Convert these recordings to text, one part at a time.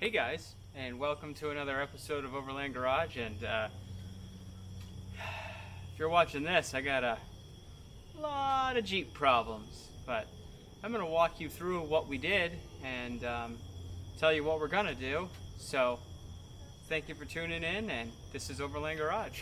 Hey guys, and welcome to another episode of Overland Garage. And if you're watching this, I got a lot of Jeep problems, but I'm going to walk you through what we did and tell you what we're going to do. So thank you for tuning in, and this is Overland Garage.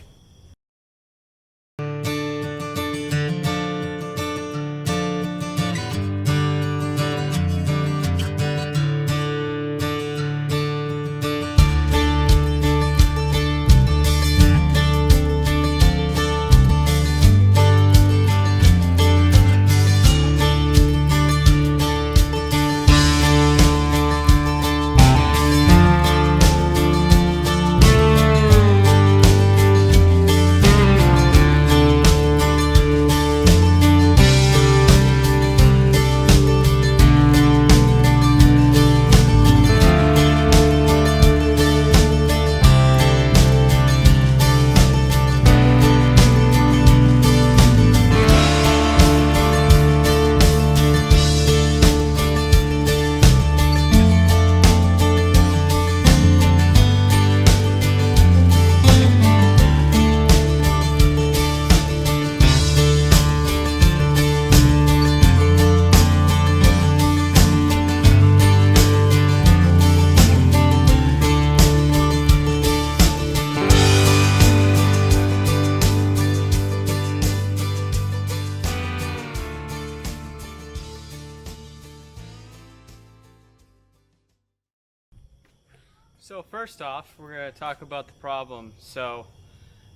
So first off, we're going to talk about the problem. So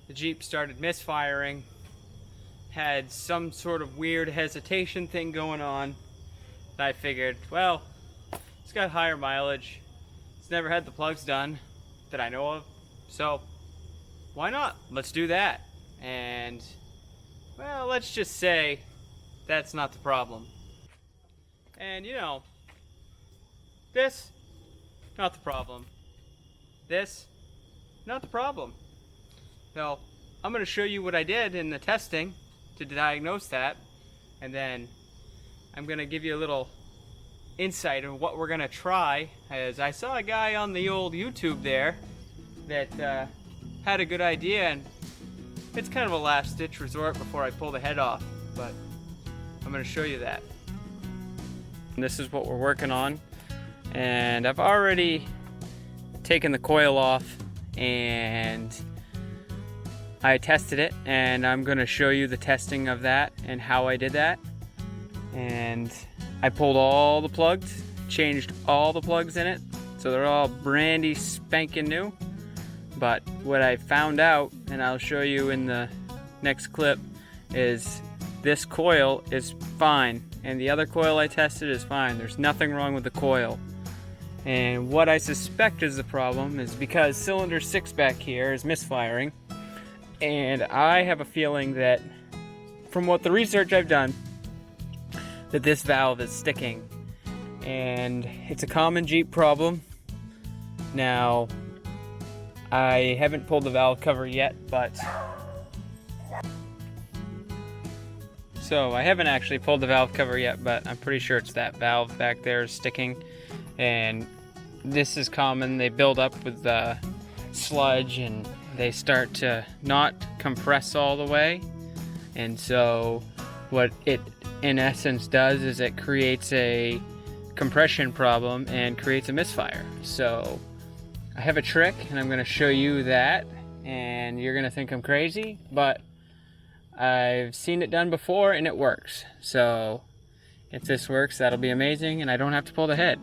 the Jeep started misfiring, had some sort of weird hesitation thing going on. And I figured, well, it's got higher mileage. It's never had the plugs done that I know of. So why not? Let's do that. And well, let's just say that's not the problem. And you know, this, not the problem. This, not the problem. So I'm going to show you what I did in the testing to diagnose that, and then I'm going to give you a little insight of what we're going to try, as I saw a guy on the old YouTube there that had a good idea, and it's kind of a last ditch resort before I pull the head off, but I'm going to show you that. And this is what we're working on, and I've already taken the coil off and I tested it, and I'm going to show you the testing of that and how I did that. And I pulled all the plugs, changed all the plugs in it, so they're all brandy spanking new. But what I found out, and I'll show you in the next clip, is this coil is fine and the other coil I tested is fine. There's nothing wrong with the coil. And what I suspect is the problem is because cylinder 6 back here is misfiring, and I have a feeling that, from what the research I've done, that this valve is sticking, and it's a common Jeep problem. Now, I haven't pulled the valve cover yet, but I haven't actually pulled the valve cover yet, but I'm pretty sure it's that valve back there is sticking. And this is common. They build up with sludge and they start to not compress all the way. And so what it in essence does is it creates a compression problem and creates a misfire. So I have a trick, and I'm going to show you that, and you're going to think I'm crazy, but I've seen it done before and it works. So if this works, that'll be amazing, and I don't have to pull the head.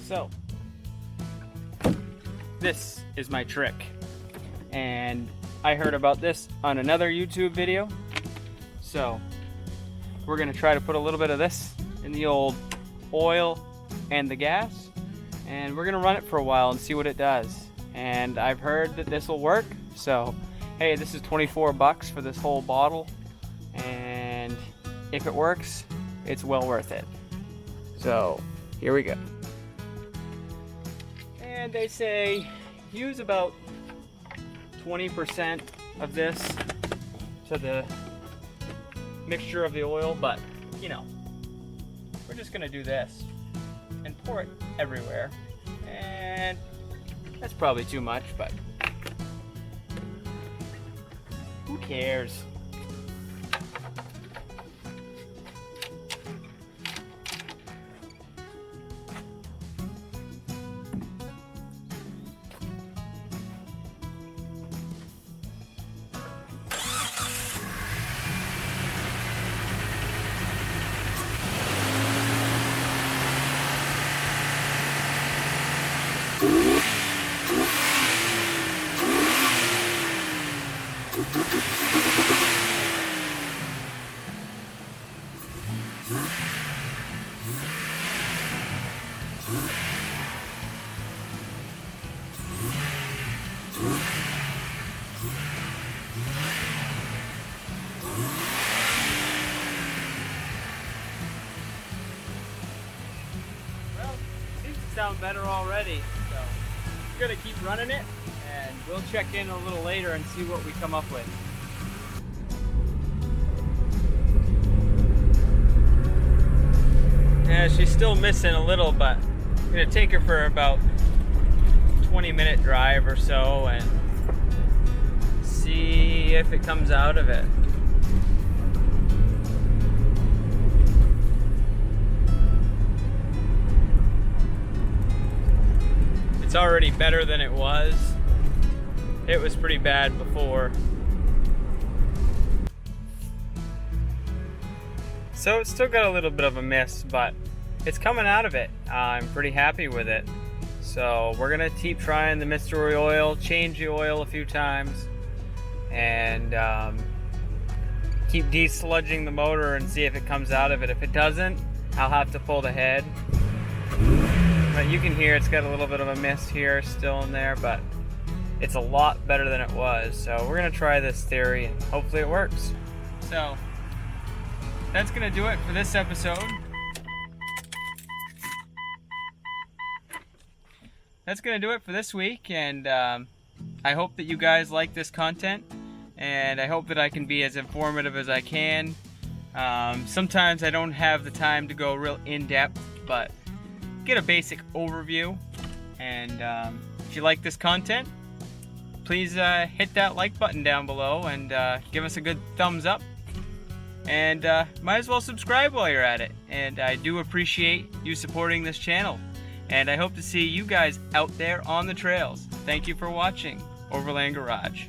So, this is my trick, and I heard about this on another YouTube video, so we're going to try to put a little bit of this in the old oil and the gas, and we're going to run it for a while and see what it does. And I've heard that this will work, so hey, this is 24 bucks for this whole bottle, and if it works, it's well worth it. So here we go. And they say use about 20% of this to the mixture of the oil, but you know, we're just gonna do this and pour it everywhere. And that's probably too much, but who cares? Sound better already, so we're gonna keep running it and we'll check in a little later and see what we come up with. Yeah, she's still missing a little, but I'm gonna take her for about 20-minute drive or so and see if it comes out of it. It's already better than it was. It was pretty bad before. So it's still got a little bit of a miss, but it's coming out of it. I'm pretty happy with it. So we're gonna keep trying the mystery oil, change the oil a few times, and keep desludging the motor and see if it comes out of it. If it doesn't, I'll have to pull the head. But you can hear it's got a little bit of a miss here still in there, but it's a lot better than it was. So we're gonna try this theory and hopefully it works. So that's gonna do it for this episode. That's gonna do it for this week, and I hope that you guys like this content, and I hope that I can be as informative as I can. Sometimes I don't have the time to go real in-depth, but get a basic overview. And if you like this content, please hit that like button down below and give us a good thumbs up. And might as well subscribe while you're at it. And I do appreciate you supporting this channel. And I hope to see you guys out there on the trails. Thank you for watching Overland Garage.